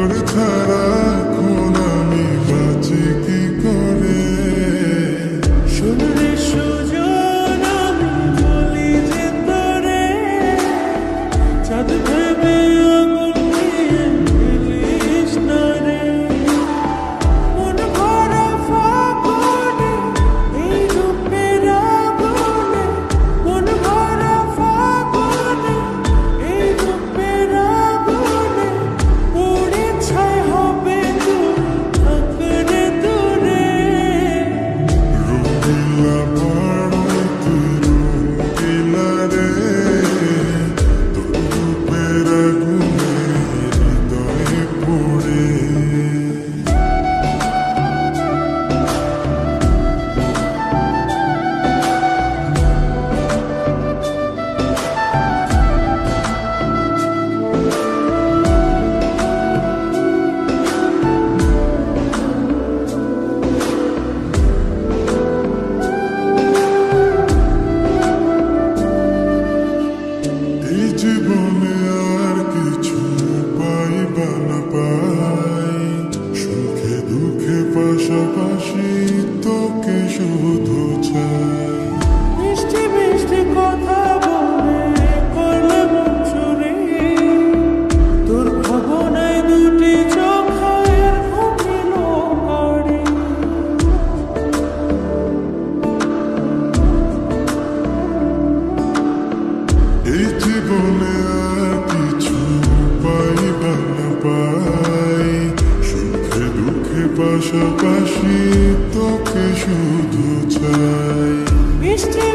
তোর ছাড়া এখন আমি বাঁচি কি করে। শুনলে সুজন আমি বলি যে তোরে, চাঁদ ভেবে আগুন নিয়ে ফেলিস না রে। মন ভরা ফাগুনে এই রূপের আগুনে, মন ভরা ফাগুনে এই রূপের আগুনে, পুড়ে ছাই হবে তুই থাকরে দূরে। রঙিলা পাড়ায় তুই রঙিলা রে, তোর রূপের আগুনে হৃদয়ে পড়ে। এই জীবনে আর কিছু পাইবা না পাই, সুখে দুঃখে পাশাপাশি তোকে শুধু চাই। মিষ্টি মিষ্টি কথা বলে করলে মন চুরি, তোর ভাবনায় দুটি চোখের ঘুমিল কারি। এই জীবনে আর কিছু পাইবা না পাই, সুখে দুঃখে পাশাপাশি তোকে শুধু চাই। মিষ্টি